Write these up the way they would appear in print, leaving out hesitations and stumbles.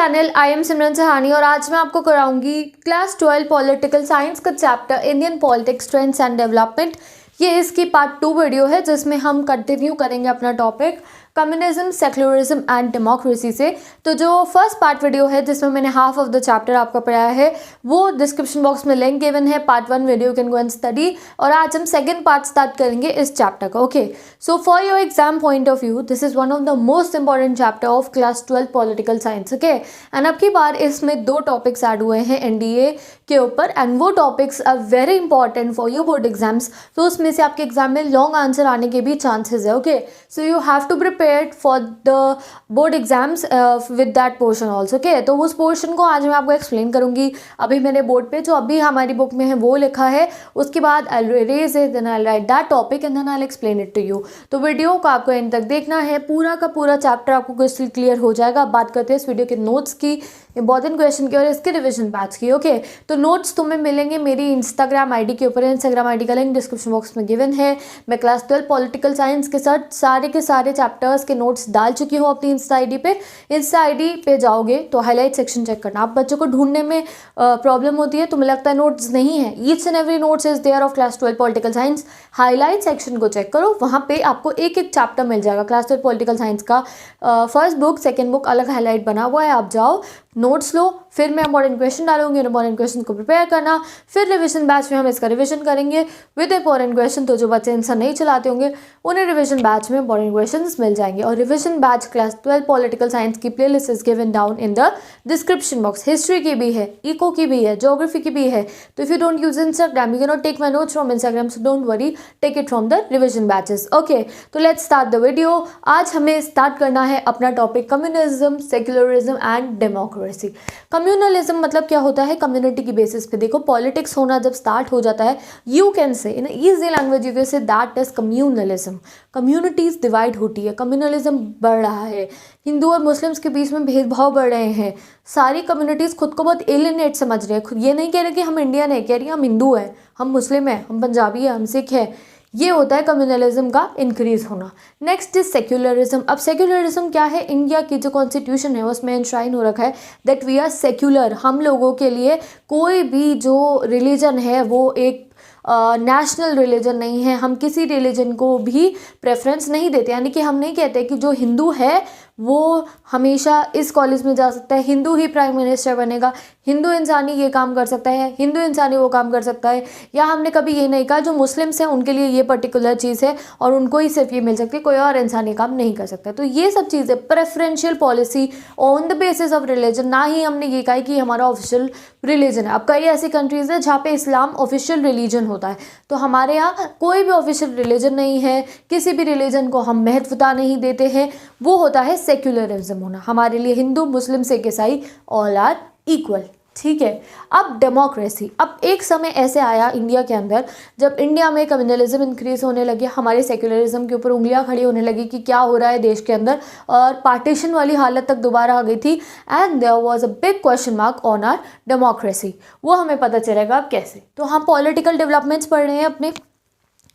Channel I am सिमरन सहानी और आज मैं आपको कराऊंगी क्लास 12 पॉलिटिकल साइंस का chapter Indian politics trends and development. ये इसकी पार्ट 2 वीडियो है जिसमें हम कंटिन्यू करेंगे अपना topic communism, secularism and democracy से। तो जो फर्स्ट पार्ट वीडियो है जिसमें मैंने हाफ ऑफ द चैप्टर आपका पढ़ाया है वो डिस्क्रिप्शन बॉक्स में लिंक गिवन है। Part 1 video can go and study. और आज हम सेकंड पार्ट स्टार्ट करेंगे इस चैप्टर का। Okay, so for your exam point of view this is one of the most important chapter of class 12 political science. Okay, and अब की बार इसमें 2 topics add हुए हैं एनडीए के ऊपर एंड वो topics are very important for your board exams. तो उसमें से आपके एग्जाम में लॉन्ग आंसर आने के भी चांसेस है। Okay, so you have to prepare for the board exams with that portion also. Okay, तो उस पोर्शन को आज मैं आपको एक्सप्लेन करूंगी। अभी मैंने बोर्ड पे जो अभी हमारी बुक में है वो लिखा है, उसके बाद I raise it, then I write that topic and then I explain it to you. तो वीडियो को आपको एंड तक देखना है, पूरा का पूरा चैप्टर आपको क्रिस्टल क्लियर हो जाएगा। अब बात करते हैं इस वीडियो के नोट्स की, इंपॉर्टेंट क्वेश्चन की और इसके रिविजन बैच की। ओके, तो नोट्स तुम्हें मिलेंगे मेरी इंस्टाग्राम आईडी के ऊपर। इंस्टाग्राम आईडी का लिंक डिस्क्रिप्शन बॉक्स में गिवन है। मैं क्लास 12 पॉलिटिकल साइंस के साथ सारे के सारे चैप्टर्स के नोट्स डाल चुकी हूँ अपनी इंस्टा आईडी पे। इंस्टा आईडी पे जाओगे तो हाईलाइट सेक्शन चेक करना। आप बच्चों को ढूंढने में प्रॉब्लम होती है, तुम्हें लगता है नोट्स नहीं है, each and every notes is there of class 12 political science. Highlight section को चेक करो, वहाँ पे आपको एक एक चैप्टर मिल जाएगा क्लास 12 पॉलिटिकल साइंस का। फर्स्ट बुक सेकेंड बुक अलग हाईलाइट बना हुआ है, आप जाओ नोट्स लो, फिर मैं इंपॉर्टेंट क्वेश्चन डालूंगी, इंपॉर्टेंट क्वेश्चन को प्रिपेयर करना। फिर रिवीजन बैच में हम इसका रिवीजन करेंगे विद इंपॉर्टेंट क्वेश्चन। तो जो बच्चे आंसर नहीं चलाते होंगे उन्हें रिवीजन बैच में इंपॉर्टेंट क्वेश्चंस मिल जाएंगे। और revision batch class 12 political science की playlist is given down in the description box. History की भी है, इको की भी है, ज्योग्राफी की भी है। तो if you don't use Instagram you can not take my notes from Instagram, so don't worry, take it from the revision batches. Okay, तो लेट्स स्टार्ट द वीडियो। आज हमें स्टार्ट करना है अपना topic communism, secularism and democracy. Communalism मतलब क्या होता है? कम्युनिटी की बेसिस पे। देखो, पॉलिटिक्स होना जब स्टार्ट हो जाता है, you can say in easy language you can say that is communalism. Communities divide होती है, कम्युनलिज्म बढ़ रहा है, हिंदू और मुस्लिम्स के बीच में भेदभाव बढ़ रहे हैं, सारी कम्युनिटीज़ खुद को बहुत एलिनेट समझ रहे हैं। खुद ये नहीं कह रहे कि हम इंडियन है, कह रही है हम हिंदू हैं, हम मुस्लिम हैं, हम पंजाबी हैं, हम सिख हैं। ये होता है कम्युनलिज्म का इंक्रीज होना। Next is secularism. अब सेक्युलरिज्म क्या है? इंडिया की जो कॉन्स्टिट्यूशन है उसमें एंश्राइन हो रखा है दैट वी आर सेक्युलर। हम लोगों के लिए कोई भी जो रिलीजन है वो एक नेशनल रिलीजन नहीं है, हम किसी रिलीजन को भी प्रेफरेंस नहीं देते। यानी कि हम नहीं कहते कि जो हिंदू है वो हमेशा इस कॉलेज में जा सकता है, हिंदू ही प्राइम मिनिस्टर बनेगा, हिंदू इंसान ही ये काम कर सकता है, हिंदू इंसान ही वो काम कर सकता है। या हमने कभी ये नहीं कहा जो मुस्लिम्स हैं उनके लिए ये पर्टिकुलर चीज़ है और उनको ही सिर्फ ये मिल सकती है, कोई और इंसान ये काम नहीं कर सकता। तो ये सब चीज़ें preferential policy on the basis of religion. ना ही हमने ये कहा कि हमारा ऑफिशियल रिलीजन है। अब कई ऐसी कंट्रीज़ है जहाँ पे इस्लाम ऑफिशियल रिलीजन होता है, तो हमारे यहाँ कोई भी ऑफिशियल रिलीजन नहीं है, किसी भी रिलीजन को हम महत्वता नहीं देते हैं। वो होता है सेक्युलरिज्म होना। हमारे लिए हिंदू, मुस्लिम, सिख, ईसाई ऑल आर इक्वल। ठीक है। अब डेमोक्रेसी। अब एक समय ऐसे आया इंडिया के अंदर जब इंडिया में कम्युनलिज्म इंक्रीज होने लगी, हमारे सेक्युलरिज्म के ऊपर उंगलियां खड़ी होने लगी कि क्या हो रहा है देश के अंदर, और पार्टीशन वाली हालत तक दोबारा आ गई थी and there was a big question mark on our democracy. वो हमें पता चलेगा अब कैसे। तो हम पॉलिटिकल डेवलपमेंट्स पढ़ रहे हैं अपने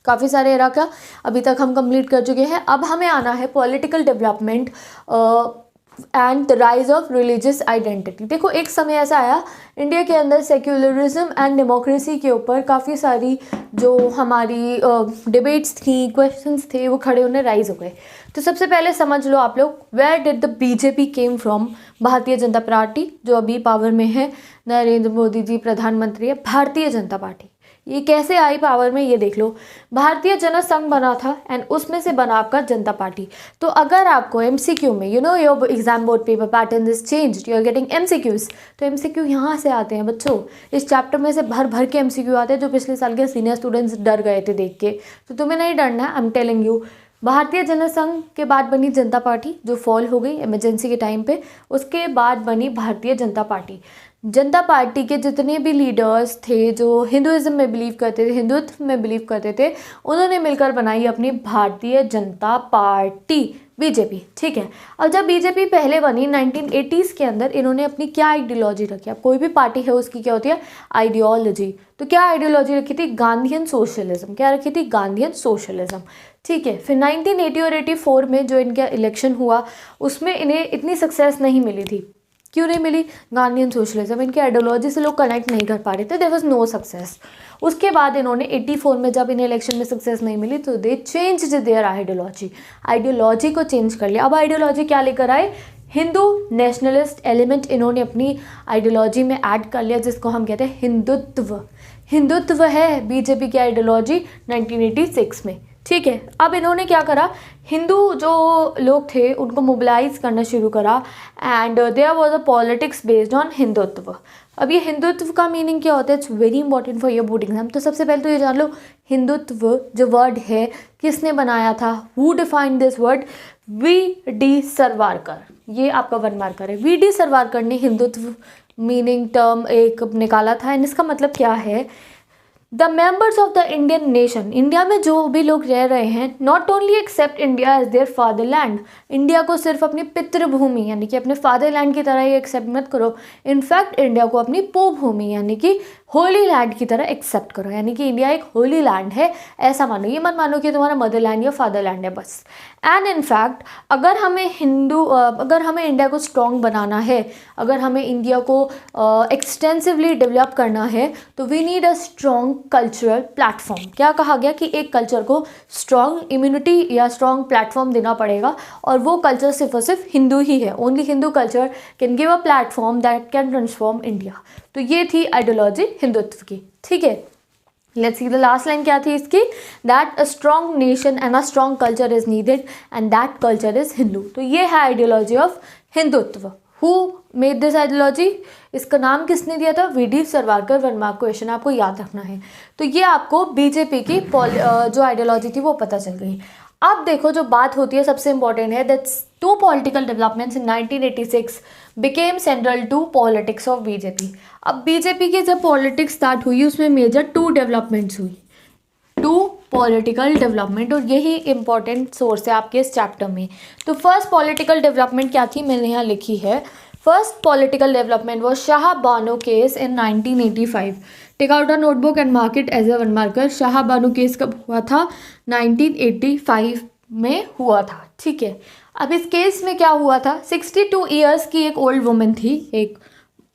काफ़ी सारे एरा का, अभी तक हम कंप्लीट कर चुके हैं। अब हमें आना है political development and the rise of religious identity. देखो, एक समय ऐसा आया इंडिया के अंदर सेक्युलरिज्म एंड डेमोक्रेसी के ऊपर काफ़ी सारी जो हमारी डिबेट्स थी, क्वेश्चंस थे, वो खड़े होने राइज हो गए। तो सबसे पहले समझ लो आप लोग, where did the BJP came from? Bharatiya Janata party जो अभी पावर में है, नरेंद्र मोदी जी प्रधानमंत्री है, भारतीय जनता पार्टी। ये कैसे आई पावर में ये देख लो। भारतीय जनसंघ बना था एंड उसमें से बना आपका जनता पार्टी। तो अगर आपको एमसीक्यू में your exam board paper pattern is changed, you are getting MCQs, तो एमसीक्यू यहाँ से आते हैं बच्चों। इस चैप्टर में से भर भर के एमसीक्यू आते हैं जो पिछले साल के सीनियर स्टूडेंट्स डर गए थे देख के। तो तुम्हें नहीं डरना है, आई एम टेलिंग यू। भारतीय जनसंघ के बाद बनी जनता पार्टी जो फॉल हो गई इमरजेंसी के टाइम पे, उसके बाद बनी भारतीय जनता पार्टी। जनता पार्टी के जितने भी लीडर्स थे जो हिंदुइज्म में बिलीव करते थे, हिंदुत्व में बिलीव करते थे, उन्होंने मिलकर बनाई अपनी भारतीय जनता पार्टी, बीजेपी। ठीक है। अब जब बीजेपी पहले बनी 1980s के अंदर, इन्होंने अपनी क्या आइडियोलॉजी रखी? अब कोई भी पार्टी है उसकी क्या होती है? आइडियोलॉजी। तो क्या आइडियोलॉजी रखी थी? Gandhian socialism. क्या रखी थी? Gandhian socialism. ठीक है। फिर 1980 और 84 में जो इनका इलेक्शन हुआ उसमें इन्हें इतनी सक्सेस नहीं मिली थी। क्यों नहीं मिली? गांधीयन सोशलिज्म, इनके आइडियोलॉजी से लोग कनेक्ट नहीं कर पा रहे थे, देयर वाज नो सक्सेस। उसके बाद इन्होंने 84 में जब इन्हें इलेक्शन में सक्सेस नहीं मिली तो दे चेंज देयर आइडियोलॉजी को चेंज कर लिया। अब आइडियोलॉजी क्या लेकर आए? हिंदू नेशनलिस्ट एलिमेंट इन्होंने अपनी आइडियोलॉजी में ऐड कर लिया, जिसको हम कहते हैं हिंदुत्व। हिंदुत्व है बीजेपी की आइडियोलॉजी 1986 में, ठीक है। अब इन्होंने क्या करा, हिंदू जो लोग थे उनको मोबिलाइज करना शुरू करा and there was a politics based on Hindutva. अब ये हिंदुत्व का मीनिंग क्या होता है? It's very important for your board exam. तो सबसे पहले तो ये जान लो, हिंदुत्व जो वर्ड है किसने बनाया था? Who defined this word? VD. Savarkar. ये आपका 1 मार्कर है। वी.डी. सावरकर ने हिंदुत्व मीनिंग टर्म एक निकाला था एंड इसका मतलब क्या है? The members of the Indian nation, India में जो भी लोग रह रहे हैं, not only except India as their fatherland, India को सिर्फ अपनी पितृभूमि यानी कि अपने फादरलैंड की तरह ही एक्सेप्ट मत करो, इनफैक्ट इंडिया को अपनी भूमि यानी कि होली लैंड की तरह एक्सेप्ट करो, यानी कि इंडिया एक होली लैंड है ऐसा मानो। ये मत मानो कि तुम्हारा मदरलैंड या फादरलैंड है बस। एंड इनफैक्ट अगर हमें इंडिया को स्ट्रॉन्ग बनाना है, अगर हमें इंडिया को एक्सटेंसिवली डेवलप करना है, तो we need a strong cultural platform. क्या कहा गया कि एक कल्चर को स्ट्रॉन्ग इम्यूनिटी या स्ट्रॉन्ग प्लेटफॉर्म देना पड़ेगा, और वो कल्चर सिर्फ और सिर्फ हिंदू ही है। Only Hindu culture can give a platform that can transform India. तो ये थी आइडियोलॉजी हिंदुत्व की, ठीक है। Let's see the last line क्या थी इसकी, that a strong nation and a strong culture is needed and that culture is Hindu. तो ये है ideology of Hindutva. Who made this ideology? इसका नाम किसने दिया था? वी.डी. सावरकर। 1 मार्क क्वेश्चन आपको याद रखना है। तो ये आपको बीजेपी की जो आइडियोलॉजी थी वो पता चल गई। अब देखो जो बात होती है सबसे इंपॉर्टेंट है, that's 2 political developments in 1986 became central to politics of BJP. अब बीजेपी की जब पॉलिटिक्स स्टार्ट हुई उसमें मेजर 2 डेवलपमेंट्स हुई, 2 पॉलिटिकल डेवलपमेंट, और यही इंपॉर्टेंट सोर्स है आपके इस चैप्टर में। तो फर्स्ट पॉलिटिकल डेवलपमेंट क्या थी, मैंने यहाँ लिखी है। First political development was Shah Bano case in 1985। Take out a notebook and mark it as a 1 marker. Shah Bano case कब हुआ था? 1985 में हुआ था, ठीक है। अब इस केस में क्या हुआ था, 62 ईयर्स की एक ओल्ड वुमेन थी, एक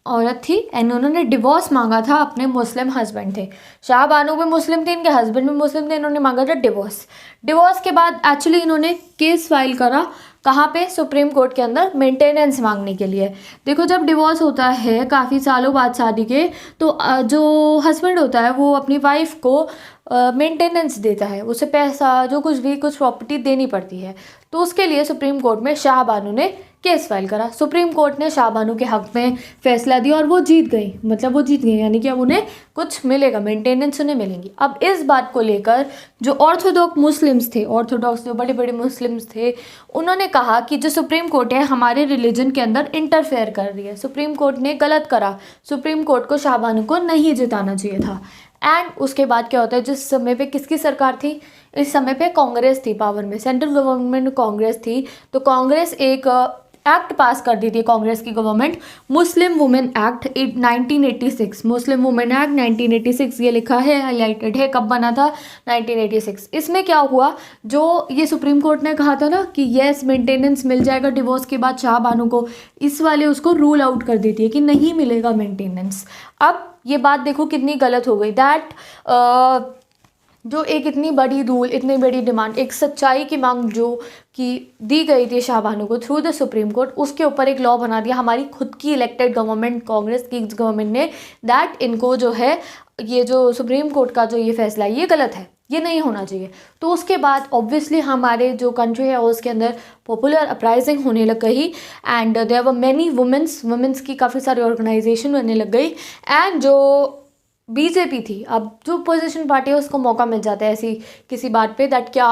औरत थी, एंड उन्होंने डिवोर्स मांगा था। अपने मुस्लिम हस्बैंड थे, शाह बानो भी मुस्लिम थे, इनके हस्बैंड भी मुस्लिम थे, इन्होंने मांगा था डिवोर्स। डिवोर्स के बाद एक्चुअली इन्होंने केस फाइल करा कहाँ पे? सुप्रीम कोर्ट के अंदर, मेंटेनेंस मांगने के लिए। देखो जब डिवोर्स होता है काफ़ी सालों बाद शादी के, तो जो हस्बैंड होता है वो अपनी वाइफ को मेंटेनेंस देता है, उसे पैसा जो कुछ भी कुछ प्रॉपर्टी देनी पड़ती है। तो उसके लिए सुप्रीम कोर्ट में शाह बानो ने केस फाइल करा। सुप्रीम कोर्ट ने शाह बानो के हक में फैसला दिया और वो जीत गई, मतलब वो जीत गई, यानी कि अब उन्हें कुछ मिलेगा, मेंटेनेंस उन्हें मिलेंगी। अब इस बात को लेकर जो ऑर्थोडॉक्स मुस्लिम्स थे, ऑर्थोडॉक्स जो बड़े बड़े मुस्लिम्स थे, उन्होंने कहा कि जो सुप्रीम कोर्ट है हमारे रिलीजन के अंदर इंटरफेयर कर रही है, सुप्रीम कोर्ट ने गलत करा, सुप्रीम कोर्ट को शाह बानो को नहीं जिताना चाहिए था। एंड उसके बाद क्या होता है, जिस समय पे किसकी सरकार थी? इस समय पे कांग्रेस थी पावर में, सेंट्रल गवर्नमेंट में कांग्रेस थी। तो कांग्रेस एक एक्ट पास कर दी थी, कांग्रेस की government, Muslim women act 1986, Muslim women act 1986, ये लिखा है, हाईलाइटेड है, कब बना था? 1986। इसमें क्या हुआ, जो ये सुप्रीम कोर्ट ने कहा था ना कि येस मेंटेनेंस मिल जाएगा डिवोर्स के बाद शाह बानो को, इस वाले उसको रूल आउट कर देती है कि नहीं मिलेगा मेंटेनेंस। अब ये बात देखो कितनी गलत हो गई, दैट जो एक इतनी बड़ी रूल, इतनी बड़ी डिमांड, एक सच्चाई की मांग जो कि दी गई थी शाह बानो को थ्रू द सुप्रीम कोर्ट, उसके ऊपर एक लॉ बना दिया हमारी खुद की इलेक्टेड गवर्नमेंट, कांग्रेस की गवर्नमेंट ने, दैट इनको जो है ये जो सुप्रीम कोर्ट का जो ये फैसला है ये गलत है, ये नहीं होना चाहिए। तो उसके बाद ऑब्वियसली हमारे जो कंट्री है उसके अंदर पॉपुलर अपराइजिंग होने लग गई and there were many womens की काफ़ी सारी ऑर्गेनाइजेशन बनने लग गई। एंड जो बीजेपी थी, अब जो पोजीशन पार्टी है उसको मौका मिल जाता है ऐसी किसी बात पे, दैट क्या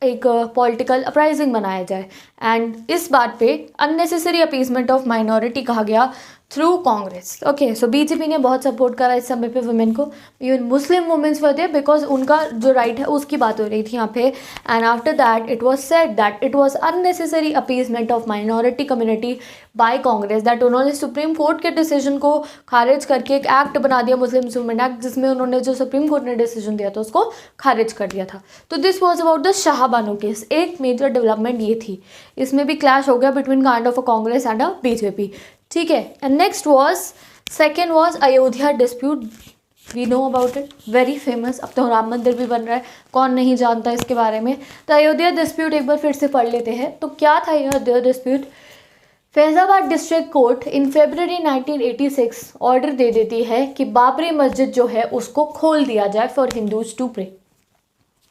एक पॉलिटिकल अपराइजिंग बनाया जाए। एंड इस बात पे अननेसेसरी अपीसमेंट ऑफ माइनॉरिटी कहा गया through Congress. Okay, so BJP ने बहुत सपोर्ट करा इस समय पे वुमेन को, even Muslim womens were there because उनका जो राइट है उसकी बात हो रही थी यहाँ पे। And after that it was said that it was unnecessary appeasement of minority community bye Congress, that उन्होंने सुप्रीम कोर्ट के डिसीजन को खारिज करके एक एक्ट बना दिया, मुस्लिम वुमेन एक्ट, जिसमें उन्होंने जो सुप्रीम कोर्ट ने डिसीजन दिया था उसको खारिज कर दिया था। तो this was about the Shah Bano case. एक मेजर डेवलपमेंट ये थी, इसमें भी क्लैश हो गया between kind of a Congress and a BJP. ठीक है। And next was second was Ayodhya dispute, we know about it, very famous. अब तो राम मंदिर भी बन रहा है, कौन नहीं जानता इसके बारे में। तो अयोध्या डिस्प्यूट एक बार फिर से पढ़ लेते हैं। तो क्या था Ayodhya dispute? Faizabad district court in February 1986 order दे देती है कि बाबरी मस्जिद जो है उसको खोल दिया जाए for Hindus to pray.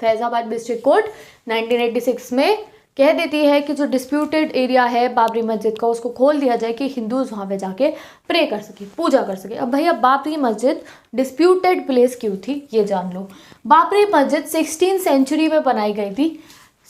Faizabad district court 1986 में कह देती है कि जो डिस्प्यूटेड एरिया है बाबरी मस्जिद का उसको खोल दिया जाए कि हिंदूज वहाँ पे जाके प्रे कर सके, पूजा कर सके। अब भैया बाबरी मस्जिद डिस्प्यूटेड प्लेस क्यों थी ये जान लो। बाबरी मस्जिद 16th सेंचुरी में बनाई गई थी।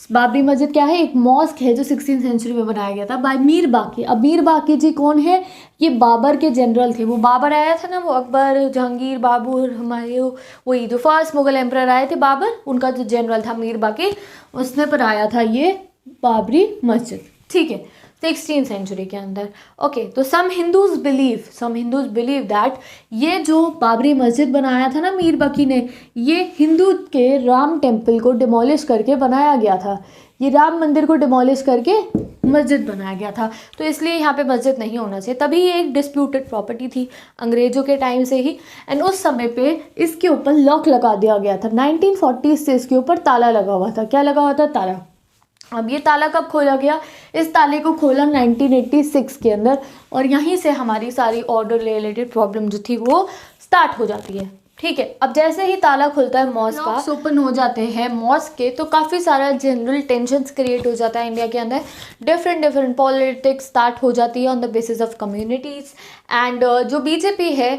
बाबरी मस्जिद क्या है? एक मॉस्क है जो 16th सेंचुरी में बनाया गया था बाय मीर बाकी। अब मीर बाकी जी कौन है? ये बाबर के जनरल थे। वो बाबर आया था ना, वो अकबर, जहांगीर, बाबर, हुमायूं, वही जो फर्स्ट मुगल एम्परर आए थे बाबर, उनका जो जनरल था मीर बाकी, उसने बनाया था ये बाबरी मस्जिद। ठीक है, 16th सेंचुरी के अंदर। ओके, तो सम हिंदूज बिलीव दैट ये जो बाबरी मस्जिद बनाया था ना मीर बाकी ने, ये हिंदू के राम टेम्पल को डिमोलिश करके बनाया गया था। ये राम मंदिर को डिमोलिश करके मस्जिद बनाया गया था, तो इसलिए यहाँ पे मस्जिद नहीं होना चाहिए। तभी ये एक डिस्प्यूटेड प्रॉपर्टी थी अंग्रेजों के टाइम से ही। एंड उस समय पे इसके ऊपर लॉक लगा दिया गया था। 1940 से इसके ऊपर ताला लगा हुआ था। क्या लगा हुआ था? ताला। अब ये ताला कब खोला गया? इस ताले को खोला 1986 के अंदर, और यहीं से हमारी सारी ऑर्डर रिलेटेड प्रॉब्लम जो थी वो स्टार्ट हो जाती है। ठीक है, अब जैसे ही ताला खुलता है मॉस्क का, ओपन हो जाते हैं मॉस्क के, तो काफ़ी सारा जनरल टेंशन्स क्रिएट हो जाता है इंडिया के अंदर। डिफरेंट पॉलिटिक्स स्टार्ट हो जाती है on the basis of communities. And जो बीजेपी है,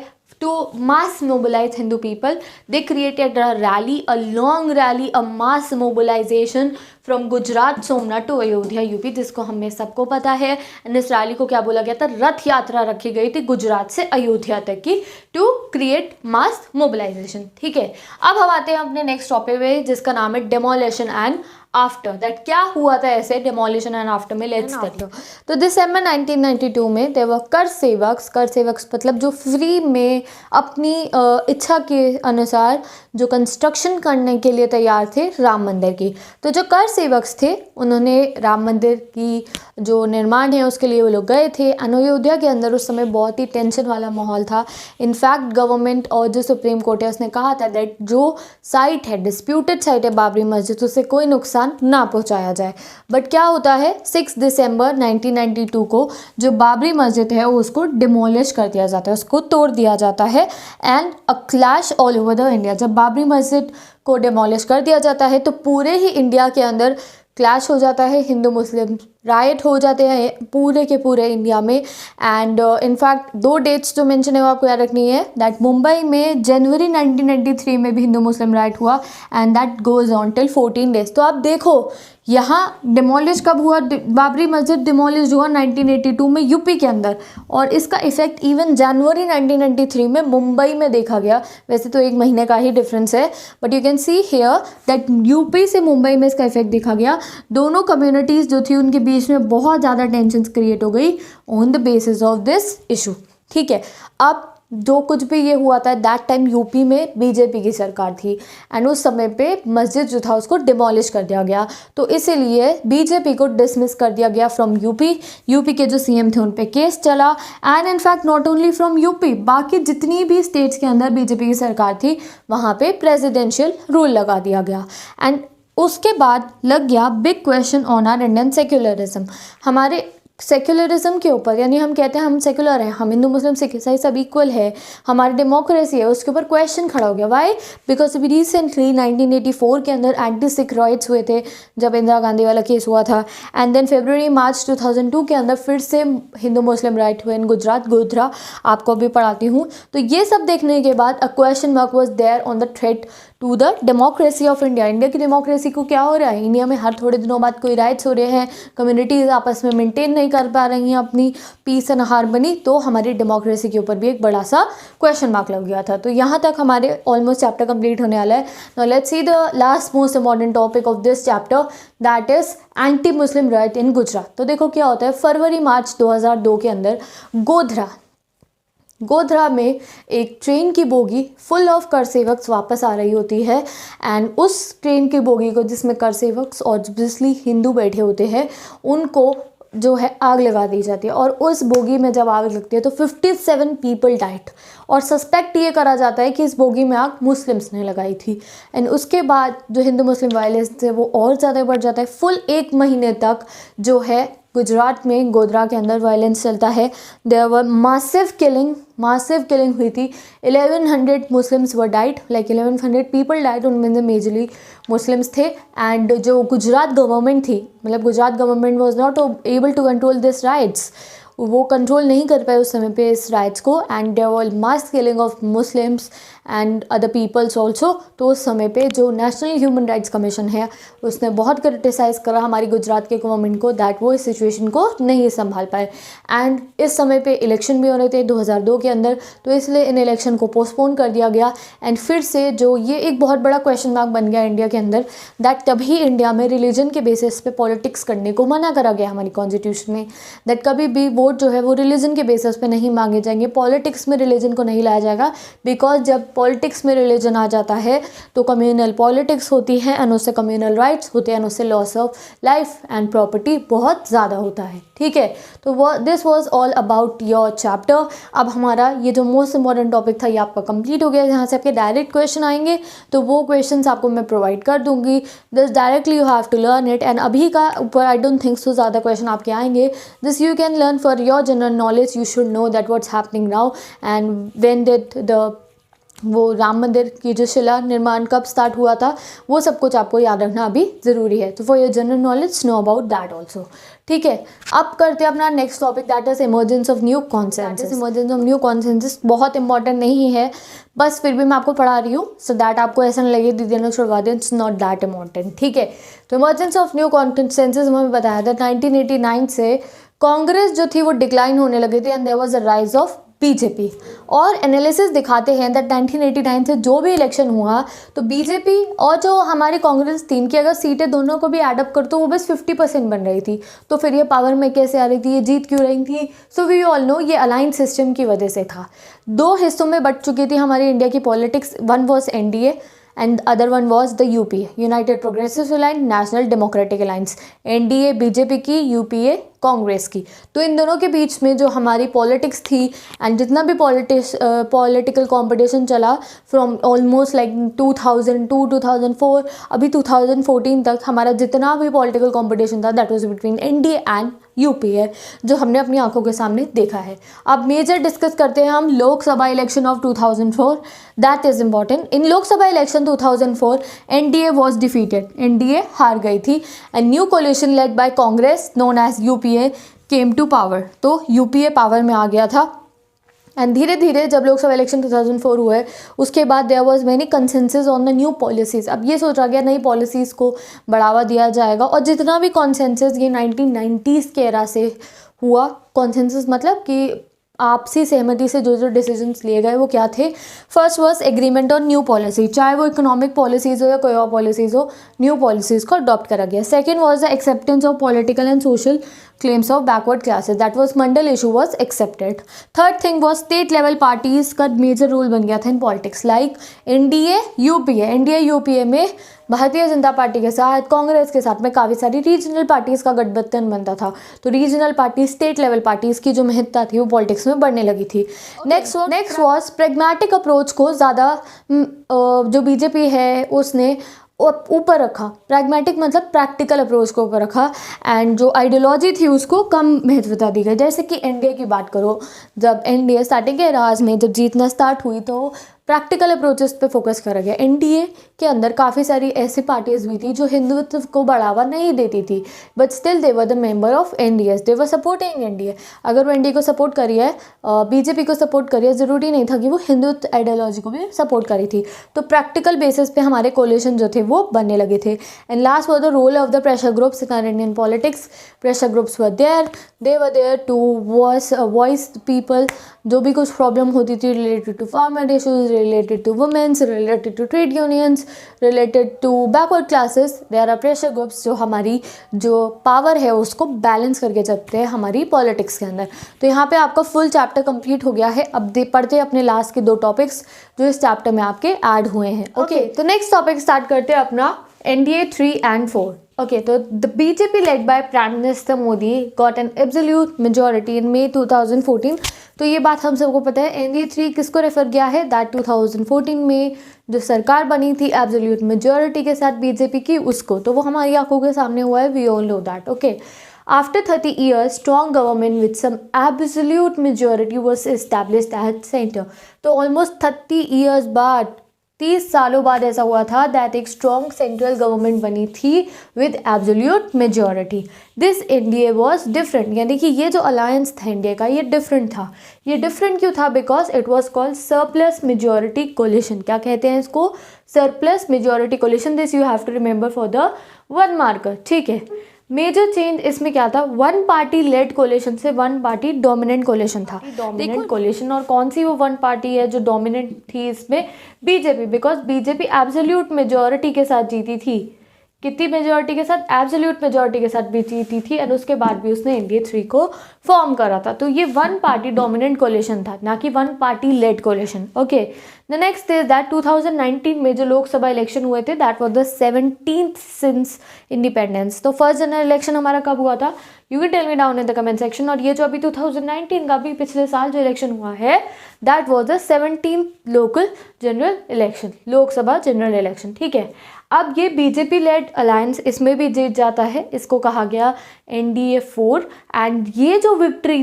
to mass mobilize Hindu people, they created a rally, a long rally, a mass mobilization from Gujarat, Somnath to Ayodhya UP, जिसको हमें सबको पता है। एंड इस रैली को क्या बोला गया था? रथ यात्रा रखी गई थी गुजरात से अयोध्या तक की, टू क्रिएट मास मोबिलाइजेशन। ठीक है, अब हम आते हैं अपने नेक्स्ट टॉपिक पे जिसका नाम है डेमोलिशन एंड आफ्टर दैट। क्या हुआ था ऐसे डिमोलिशन एंड आफ्टर में? लेट्स कर लो। तो दिसंबर 1992 में देवर कर सेवक्स मतलब जो फ्री में अपनी इच्छा के अनुसार जो कंस्ट्रक्शन करने के लिए तैयार थे राम मंदिर की। तो जो कर सेवक्स थे उन्होंने राम मंदिर की जो निर्माण है उसके लिए वो लोग गए थे। अयोध्या के अंदर उस समय बहुत ही टेंशन वाला माहौल था। इनफैक्ट गवर्नमेंट और जो सुप्रीम कोर्ट है उसने कहा था दैट जो साइट है, डिस्प्यूटेड साइट है बाबरी मस्जिद, उससे कोई नुकसान ना पहुंचाया जाए। बट क्या होता है? 6 दिसंबर 1992 को जो बाबरी मस्जिद है उसको डिमोलिश कर दिया जाता है, उसको तोड़ दिया जाता है। And a clash all over the India. जब बाबरी मस्जिद को डिमोलिश कर दिया जाता है तो पूरे ही इंडिया के अंदर क्लैश हो जाता है, हिंदू मुस्लिम राइट हो जाते हैं पूरे के पूरे इंडिया में। एंड इनफैक्ट 2 डेट्स जो मेंशन है वो आपको याद रखनी है दैट मुंबई में जनवरी 1993 में भी हिंदू मुस्लिम राइट हुआ and that goes on till 14 days. तो आप देखो यहाँ डिमोलिश कब हुआ? बाबरी मस्जिद डिमोलिश हुआ 1982 में यूपी के अंदर, और इसका इफेक्ट इवन जनवरी 1993 में मुंबई में देखा गया। वैसे तो 1 महीने का ही डिफरेंस है, but you can see here that UP से मुंबई में इसका इफेक्ट देखा गया। दोनों कम्युनिटीज़ जो थी उनके बीच में बहुत ज़्यादा टेंशन क्रिएट हो गई on the basis of this issue. ठीक है, अब जो कुछ भी ये हुआ था दैट टाइम यूपी में बीजेपी की सरकार थी एंड उस समय पे मस्जिद जो था उसको डिमोलिश कर दिया गया। तो इसीलिए बीजेपी को डिसमिस कर दिया गया फ्रॉम यूपी के जो सीएम थे उन पे केस चला। And in fact not only from UP, बाकी जितनी भी स्टेट्स के अंदर बीजेपी की सरकार थी वहाँ पे प्रेसिडेंशियल रूल लगा दिया गया। एंड उसके बाद लग गया big question on our Indian secularism. हमारे सेक्युलरिज्म के ऊपर, यानी हम कहते हैं हम सेक्युलर हैं, हम हिंदू मुस्लिम सिख ईसाई सब इक्वल है, हमारी डेमोक्रेसी है, उसके ऊपर क्वेश्चन खड़ा हो गया। वाई? बिकॉज अभी रिसेंटली 1984 के अंदर एंटी सिख राइट्स हुए थे जब इंदिरा गांधी वाला केस हुआ था। एंड देन फरवरी मार्च 2002 के अंदर फिर से हिंदू मुस्लिम राइट हुए इन गुजरात, गोधरा, आपको भी पढ़ाती हूँ। तो ये सब देखने के बाद a question mark was there on the threat to the democracy of India. India की डेमोक्रेसी को क्या हो रहा है? इंडिया में हर थोड़े दिनों बाद कोई राइट्स हो रहे हैं, कम्युनिटीज़ आपस में मेंटेन नहीं कर पा रही हैं अपनी पीस एंड हार्मनी, तो हमारी डेमोक्रेसी के ऊपर भी एक बड़ा सा क्वेश्चन मार्क लग गया था। तो यहाँ तक हमारे ऑलमोस्ट चैप्टर कंप्लीट होने वाला है। Now let's see the last most important topic of this chapter that is anti Muslim riot in Gujarat. तो देखो क्या होता है, फरवरी मार्च 2002 के अंदर गोधरा में एक ट्रेन की बोगी फुल ऑफ कर सेवक्स वापस आ रही होती है। एंड उस ट्रेन की बोगी को जिसमें कर सेवक्स और ऑब्वियसली हिंदू बैठे होते हैं उनको जो है आग लगा दी जाती है, और उस बोगी में जब आग लगती है तो 57 पीपल डाइड, और सस्पेक्ट ये करा जाता है कि इस बोगी में आग मुस्लिम्स ने लगाई थी। एंड उसके बाद जो हिंदू मुस्लिम वायलेंस है वो और ज़्यादा बढ़ जाता है। फुल 1 महीने तक जो है गुजरात में गोधरा के अंदर वायलेंस चलता है। देयर वर मासिव किलिंग हुई थी। 1100 मुस्लिम्स वर डाइड, लाइक 1100 पीपल डाइड, उनमें से मेजरली मुस्लिम्स थे। एंड जो गुजरात गवर्नमेंट थी, मतलब Gujarat government was not able to control this riots, वो कंट्रोल नहीं कर पाए उस समय पे इस राइट्स को। And there were mass killing of Muslims and other peoples also. तो उस समय पे जो नेशनल ह्यूमन राइट्स कमीशन है उसने बहुत क्रिटिसाइज़ करा हमारी गुजरात के गवर्नमेंट को, दैट वो इस सिचुएशन को नहीं संभाल पाए। एंड इस समय पे इलेक्शन भी हो रहे थे 2002 के अंदर, तो इसलिए इन इलेक्शन को पोस्टपोन कर दिया गया। एंड फिर से जो ये एक बहुत बड़ा क्वेश्चन मार्क बन गया इंडिया के अंदर, दैट तभी इंडिया में रिलीजन के बेसिस पे पॉलिटिक्स करने को मना करा गया हमारी कॉन्स्टिट्यूशन में, दैट कभी भी वोट जो है वो रिलीजन के बेसिस पे नहीं मांगे जाएंगे, पॉलिटिक्स में रिलीजन को नहीं लाया जाएगा। बिकॉज जब पॉलिटिक्स में रिलीजन आ जाता है तो कम्युनल पॉलिटिक्स होती है एंड उससे कम्युनल राइट्स होते हैं एंड उससे loss of life and property बहुत ज़्यादा होता है। ठीक है, तो वो this was all about your chapter. अब हमारा ये जो मोस्ट इंपॉर्टेंट टॉपिक था ये आपका कंप्लीट हो गया। यहाँ से आपके डायरेक्ट क्वेश्चन आएंगे तो वो क्वेश्चंस आपको मैं प्रोवाइड कर दूंगी, this directly you have to learn it. And अभी का ऊपर आई डोंट थिंक सो ज़्यादा क्वेश्चन आपके आएंगे, this you can learn for your general knowledge. You should know that what's happening now and when did the वो राम मंदिर की जो शिला निर्माण कब स्टार्ट हुआ था, वो सब कुछ आपको याद रखना अभी ज़रूरी है। तो for your general knowledge know about that also. ठीक है, अब करते हैं अपना next topic, that is emergence of new consensus. Emergence of new consensus बहुत इंपॉर्टेंट नहीं है, बस फिर भी मैं आपको पढ़ा रही हूँ सो दैट आपको ऐसा नहीं लगे दीदी ने छुड़वा दें, इट्स नॉट दैट इम्पॉर्टेंट। ठीक है, तो इमर्जेंस ऑफ न्यू कॉन्सेंसस हमें बताया था 1989 से कांग्रेस जो थी वो डिक्लाइन होने लगी थी and there was a rise of BJP. और एनालिसिस दिखाते हैं दैट 1989 से जो भी इलेक्शन हुआ तो बीजेपी और जो हमारी कांग्रेस थी, इनकी अगर सीटें दोनों को भी एडअप कर तो वो बस 50% बन रही थी। तो फिर ये पावर में कैसे आ रही थी, ये जीत क्यों रही थी? सो वी ऑल नो ये अलाइन सिस्टम की वजह से था। 2 हिस्सों में बट चुकी थी हमारी इंडिया की politics, one was NDA and other one was the UPA, United progressive alliance, national democratic alliance. NDA BJP की, यूपीए कांग्रेस की। तो इन दोनों के बीच में जो हमारी पॉलिटिक्स थी एंड जितना भी पॉलिटिकल कंपटीशन चला फ्रॉम ऑलमोस्ट लाइक 2002 2004 अभी 2014 तक, हमारा जितना भी पॉलिटिकल कंपटीशन था that was between NDA and UPA, जो हमने अपनी आंखों के सामने देखा है। अब मेजर डिस्कस करते हैं हम Lok Sabha election of 2004, that is important. In Lok Sabha election 2004 NDA was defeated, NDA हार गई थी and new coalition led by Congress known as UPA came to power. तो यूपीए पावर में आ गया था एंड धीरे धीरे जब लोकसभा इलेक्शन 2004 हुए उसके बाद there was many consensus on the new policies. अब ये सोचा गया नई पॉलिसीज़ को बढ़ावा दिया जाएगा और जितना भी कॉन्सेंसस ये 1990s के एरा से हुआ, कॉन्सेंसस मतलब कि आपसी सहमति से जो जो डिसीजंस लिए गए वो क्या थे। First was agreement on new policy, चाहे वो इकोनॉमिक पॉलिसीज़ हो या कोई और पॉलिसीज़ हो, न्यू पॉलिसीज़ को अडॉप्ट करा गया। Second was the acceptance of political and social claims of backward classes, that was Mandal issue was accepted. Third thing was state level parties का major role बन गया था in politics, like NDA UPA में भारतीय Janata party के साथ कांग्रेस के साथ में काफ़ी सारी रीजनल पार्टीज़ का गठबंधन बनता था। तो regional party, state level parties की जो महत्ता थी वो पॉलिटिक्स में बढ़ने लगी थी। नेक्स्ट वॉज प्रेगमेटिक अप्रोच को ज़्यादा जो बीजेपी है उसने ऊपर रखा। प्रैग्मेटिक मतलब प्रैक्टिकल अप्रोच को ऊपर रखा एंड जो आइडियोलॉजी थी उसको कम महत्वता दी गई। जैसे कि एनडीए की बात करो, जब एनडीए स्टार्टिंग के राज में जब जीतना स्टार्ट हुई तो प्रैक्टिकल अप्रोचेस पे फोकस करा गया। एनडीए के अंदर काफ़ी सारी ऐसी पार्टीज भी थी जो हिंदुत्व को बढ़ावा नहीं देती थी, but still they were the member of NDA, they were supporting NDA. अगर वो एनडीए को सपोर्ट करी है, बीजेपी को सपोर्ट करी है, ज़रूरी नहीं था कि वो हिंदुत्व आइडियोलॉजी को भी सपोर्ट करी थी। तो प्रैक्टिकल बेसिस पे हमारे कोलिशन जो थे वो बनने लगे थे। And last was the role of the pressure groups in Indian politics. Pressure groups were there, they were there to voice people, जो भी कुछ प्रॉब्लम होती थी related to farmer issues, related to women's, related to trade unions, related to backward classes, there are pressure groups जो हमारी जो power है उसको बैलेंस करके चलते हैं हमारी पॉलिटिक्स के अंदर। तो यहाँ पे आपका फुल चैप्टर कंप्लीट हो गया है। अब पढ़ते हैं अपने लास्ट के 2 टॉपिक्स जो इस चैप्टर में आपके ऐड हुए हैं। ओके, तो नेक्स्ट टॉपिक स्टार्ट करते हैं अपना NDA 3 and 4। Okay, so the BJP led by Prime Minister Modi got an absolute majority in May 2014. तो ये बात हम सबको पता है। NDA-3 किसको रेफर किया है? दैट 2014 में जो सरकार बनी थी एब्सोल्यूट मेजॉरिटी के साथ बीजेपी की, उसको, तो वो हमारी आंखों के सामने हुआ है। We all know that. Okay, after 30 years strong government with some absolute majority was established at center. तो ऑलमोस्ट 30 years बाद, 30 सालों बाद ऐसा हुआ था दैट एक स्ट्रॉन्ग सेंट्रल गवर्नमेंट बनी थी with absolute majority. This India was different, यानी कि ये जो अलायंस था इंडिया का, ये डिफरेंट था। ये डिफरेंट क्यों था? Because it was called surplus majority coalition. क्या कहते हैं इसको? Surplus majority coalition. This you have to remember for the 1 marker. ठीक है, मेजर चेंज इसमें क्या था? 1 पार्टी लेड कोलिशन से 1 पार्टी डोमिनेंट कोलिशन था। डोमिनेंट कोलिशन, और कौन सी वो 1 पार्टी है जो डोमिनेंट थी इसमें? BJP. Because BJP absolute majority के साथ जीती थी। कितनी मेजॉरिटी के साथ? एब्सोल्यूट मेजॉरिटी के साथ भी जीती थी, और उसके बाद भी उसने NDA-3 को फॉर्म करा था। तो ये 1 पार्टी डोमिनेंट कोलिशन था, ना कि 1 party led coalition. Okay, the next is that 2019 में जो लोकसभा इलेक्शन हुए थे, that was the 17th since independence. तो फर्स्ट जनरल इलेक्शन हमारा कब हुआ था? You can tell me down in the comment section. और ये जो अभी 2019 का भी पिछले साल जो इलेक्शन हुआ है, that was the 17th local general election, Lok Sabha general election. ठीक है, अब ये बीजेपी लेड अलायंस इसमें भी जीत जाता है। इसको कहा गया NDA-4। एंड ये जो विक्ट्री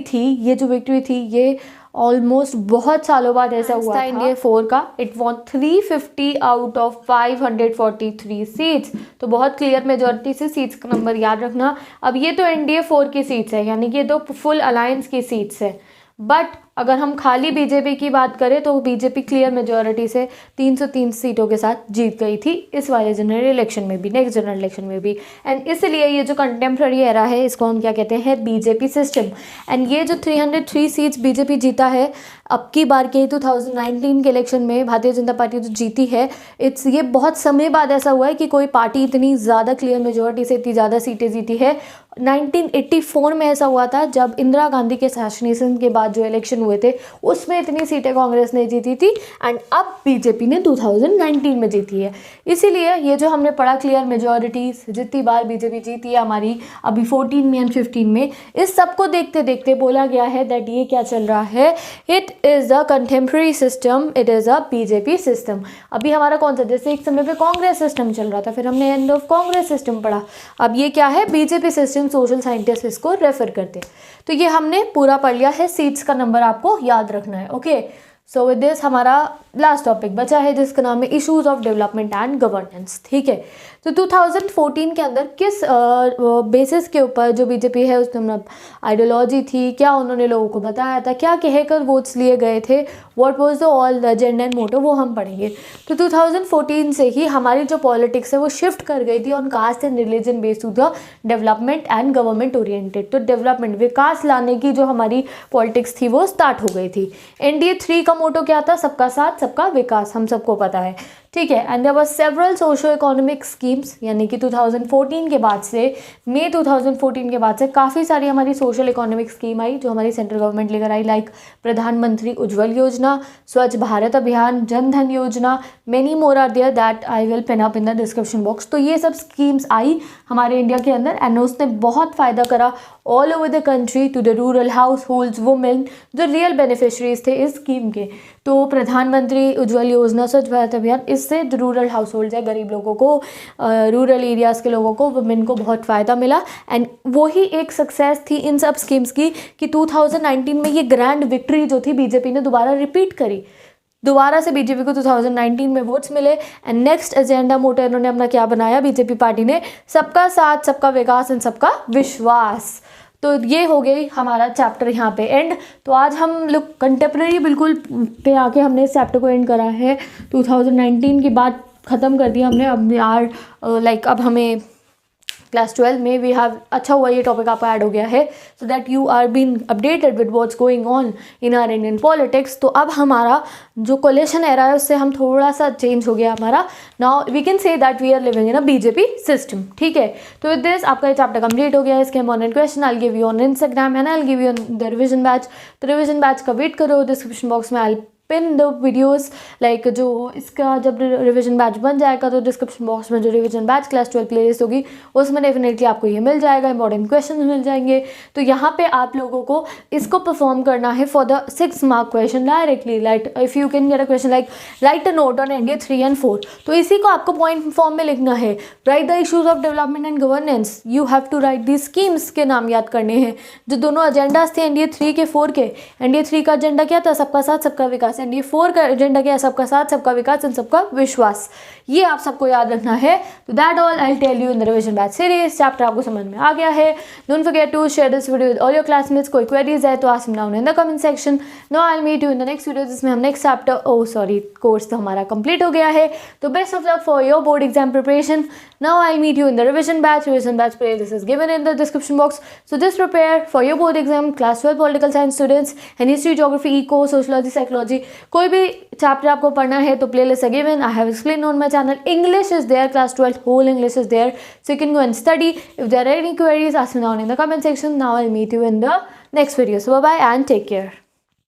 थी, ये ऑलमोस्ट बहुत सालों बाद ऐसा हुआ था NDA-4 का। It won 350 out of 543 seats. तो बहुत क्लियर मेजॉरिटी से सीट्स का नंबर याद रखना। अब ये तो NDA-4 की सीट्स है, यानी कि ये तो फुल अलायंस की सीट्स है। बट अगर हम खाली बीजेपी की बात करें तो बीजेपी क्लियर मेजॉरिटी से 303 सीटों के साथ जीत गई थी इस वाले जनरल इलेक्शन में भी, नेक्स्ट जनरल इलेक्शन में भी। एंड इसलिए ये जो कंटेम्प्रेरी एरा है, इसको हम क्या कहते हैं? BJP system. एंड ये जो 303 सीट्स बीजेपी जीता है अब की बार के 2019 के इलेक्शन में, भारतीय जनता पार्टी जो जीती है, ये बहुत समय बाद ऐसा हुआ है कि कोई पार्टी इतनी ज़्यादा क्लियर मेजॉरिटी से इतनी ज़्यादा सीटें जीती है। 1984 में ऐसा हुआ था, जब इंदिरा गांधी के असैसिनेशन के बाद जो इलेक्शन हुए थे, उसमें इतनी सीटें कांग्रेस ने जीती थी। एंड अब बीजेपी ने 2019 में जीती है। इसीलिए ये जो हमने पढ़ा क्लियर मेजॉरिटी, जितनी बार बीजेपी जीती है हमारी अभी 14 में एंड 15 में, इस सबको देखते देखते बोला गया है दैट ये क्या चल रहा है? It is the contemporary system, it is a BJP system. अभी हमारा कौन सा? जैसे एक समय पे कांग्रेस सिस्टम चल रहा था, फिर हमने एंड ऑफ कांग्रेस सिस्टम पढ़ा। अब ये क्या है? BJP system. सोशल साइंटिस्ट इसको रेफर करते हैं। तो ये हमने पूरा पढ़ लिया है। सीट्स का नंबर आपको याद रखना है। ओके, सो विद दिस हमारा लास्ट टॉपिक बचा है जिसका नाम है issues of development and governance. ठीक है, तो 2014 के अंदर किस बेसिस के ऊपर जो बीजेपी है उसमें आइडियोलॉजी थी, क्या उन्होंने लोगों को बताया था, क्या कहकर वोट्स लिए गए थे, what was the all the agenda and motto, वो हम पढ़ेंगे। तो 2014 से ही हमारी जो पॉलिटिक्स है वो शिफ्ट कर गई थी on caste and religion based to the development and government oriented. तो डेवलपमेंट, विकास लाने की जो हमारी पॉलिटिक्स थी वो स्टार्ट हो गई थी। NDA-3 का मोटो क्या था? सबका साथ सबका विकास, हम सबको पता है। ठीक है, and there were several socio economic schemes, यानी कि 2014 के बाद से, मई 2014 के बाद से काफ़ी सारी हमारी सोशल इकोनॉमिक स्कीम आई जो हमारी सेंट्रल गवर्नमेंट लेकर आई, लाइक प्रधानमंत्री उज्ज्वल योजना, स्वच्छ भारत अभियान, Jan Dhan Yojana, many more are there that I will pin up in the description box. तो ये सब स्कीम्स आई हमारे इंडिया के अंदर एंड उसने बहुत फ़ायदा करा all over the country to the rural households women जो रियल बेनिफिशरीज थे इस स्कीम के। तो प्रधानमंत्री उज्ज्वल योजना, स्वच्छ भारत अभियान, इससे जो रूरल हाउस होल्ड है, गरीब लोगों को, रूरल एरियाज़ के लोगों को, वुमेन को बहुत फ़ायदा मिला। एंड वही एक सक्सेस थी इन सब स्कीम्स की कि 2019 में ये ग्रैंड विक्ट्री जो थी बीजेपी ने दोबारा रिपीट करी। दोबारा से बीजेपी को 2019 में वोट्स मिले एंड नेक्स्ट एजेंडा मोटो इन्होंने अपना क्या बनाया बीजेपी पार्टी ने? सबका साथ सबका विकास एंड सबका विश्वास। तो ये हो गई हमारा चैप्टर यहाँ पे एंड। तो आज हम लोग कंटेम्प्रेरी बिल्कुल पे आके हमने इस चैप्टर को एंड करा है। 2019 की बात ख़त्म कर दिया हमने। अब यार अब हमें क्लास 12 में वी हैव, अच्छा हुआ ये टॉपिक आपका ऐड हो गया है, so that you are been updated with what's going on in our Indian politics. तो अब हमारा जो कोलेशन एरा है उससे हम थोड़ा सा चेंज हो गया हमारा। Now we can say that we are living in a BJP system. ठीक है, तो विद दिस आपका ये चैप्टर कंप्लीट हो गया है। इसके online question I give you on Instagram and I give you on the revision batch. तो रिविजन बैच का वेट करो, डिस्क्रिप्शन बॉक्स में आई पिन द वीडियोस, लाइक जो इसका जब रिवीजन बैच बन जाएगा तो डिस्क्रिप्शन बॉक्स में जो रिवीजन बैच क्लास 12 प्लेलिस्ट होगी उसमें डेफिनेटली आपको ये मिल जाएगा, इंपॉर्टेंट क्वेश्चन मिल जाएंगे। तो यहाँ पे आप लोगों को इसको परफॉर्म करना है for the 6 mark question directly. Like if you can get a question like right a note on NDA 3 and 4, तो इसी को आपको पॉइंट फॉर्म में लिखना है। Write the issues of development and governance, you have to write the schemes के नाम याद करने हैं। जो दोनों एजेंडाज थे NDA 3 के 4 के, NDA 3 का एजेंडा क्या था, सबका साथ सबका विकास, NDA 4 का एजेंडा क्या है, सबका साथ सबका विकास एंड सबका विश्वास। ये आप सबको याद रखना है। तो that all I tell you in the revision batch series. Chapter आपको समझ में आ गया है। Don't forget to share this video with all your classmates. कोई क्वेरीज है तो ask me down in the comment section. Now I will meet you in the next video जिसमें हम नेक्स्ट चैप्टर कोर्स तो हमारा कंप्लीट हो गया है। तो best of luck for your board exam preparation. Now I'll meet you in the revision batch. Revision batch playlist is given in the description box. So just prepare for your board exam. Class 12 political science students and history, geography, eco, sociology, psychology. कोई भी chapter आपको पढ़ना है तो playlist are given. I have explained on my channel. English is there. Class 12 whole English is there. So you can go and study. If there are any queries, ask me down in the comment section. Now I'll meet you in the next video. So bye bye and take care.